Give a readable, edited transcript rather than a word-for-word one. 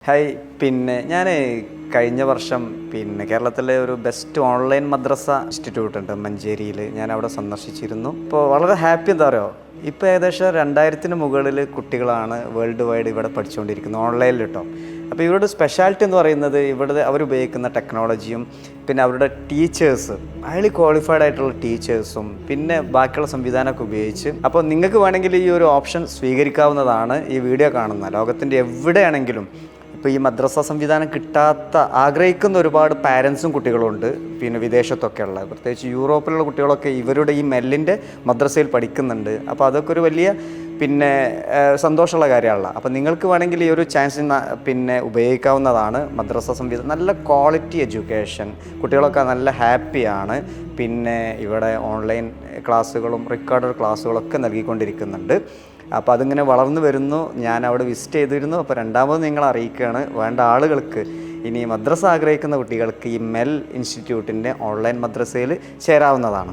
Hi ഞാൻ കഴിഞ്ഞ വർഷം കേരളത്തിലെ ഒരു ബെസ്റ്റ് ഓൺലൈൻ മദ്രസ ഇൻസ്റ്റിറ്റ്യൂട്ട് ഉണ്ട് മഞ്ചേരിയിൽ. ഞാൻ അവിടെ സന്ദർശിച്ചിരുന്നു. ഇപ്പോൾ വളരെ ഹാപ്പി. എന്താ പറയുക, ഇപ്പോൾ ഏകദേശം 2000-ന് മുകളിൽ കുട്ടികളാണ് വേൾഡ് വൈഡ് ഇവിടെ പഠിച്ചുകൊണ്ടിരിക്കുന്നത് ഓൺലൈനിൽ കേട്ടോ. അപ്പോൾ ഇവരുടെ സ്പെഷ്യാലിറ്റി എന്ന് പറയുന്നത് ഇവിടെ അവരുപയോഗിക്കുന്ന ടെക്നോളജിയും പിന്നെ അവരുടെ ടീച്ചേഴ്സ് ഹൈലി ക്വാളിഫൈഡ് ആയിട്ടുള്ള ടീച്ചേഴ്സും പിന്നെ ബാക്കിയുള്ള സംവിധാനമൊക്കെ ഉപയോഗിച്ച്. അപ്പോൾ നിങ്ങൾക്ക് വേണമെങ്കിൽ ഈ ഒരു ഓപ്ഷൻ സ്വീകരിക്കാവുന്നതാണ്. ഈ വീഡിയോ കാണുന്ന ലോകത്തിൻ്റെ എവിടെയാണെങ്കിലും ഇപ്പോൾ ഈ മദ്രസ സംവിധാനം കിട്ടാത്ത ആഗ്രഹിക്കുന്ന ഒരുപാട് പാരൻസും കുട്ടികളുണ്ട്. പിന്നെ വിദേശത്തൊക്കെ ഉള്ള, പ്രത്യേകിച്ച് യൂറോപ്പിലുള്ള കുട്ടികളൊക്കെ ഇവരുടെ ഈ മെല്ലിൻ്റെ മദ്രസയിൽ പഠിക്കുന്നുണ്ട്. അപ്പോൾ അതൊക്കെ ഒരു വലിയ സന്തോഷമുള്ള കാര്യമാണല്ലോ. അപ്പോൾ നിങ്ങൾക്ക് വേണമെങ്കിൽ ഈ ഒരു ചാൻസ് ഉപയോഗിക്കാവുന്നതാണ്. മദ്രസ സംവിധാനം നല്ല ക്വാളിറ്റി എഡ്യൂക്കേഷൻ, കുട്ടികളൊക്കെ നല്ല ഹാപ്പിയാണ്. പിന്നെ ഇവിടെ ഓൺലൈൻ ക്ലാസ്സുകളും റെക്കോർഡഡ് ക്ലാസ്സുകളൊക്കെ നൽകിക്കൊണ്ടിരിക്കുന്നുണ്ട്. അപ്പോൾ അതിങ്ങനെ വളർന്നു വരുന്നു. ഞാൻ അവിടെ വിസിറ്റ് ചെയ്തിരുന്നു. അപ്പോൾ രണ്ടാമത് നിങ്ങൾ അറിയിക്കുകയാണ്, വേണ്ട ആളുകൾക്ക് ഇനി മദ്രസ ആഗ്രഹിക്കുന്ന കുട്ടികൾക്ക് ഈ മെൽ ഇൻസ്റ്റിറ്റ്യൂട്ടിൻ്റെ ഓൺലൈൻ മദ്രസയിൽ ചേരാവുന്നതാണ്.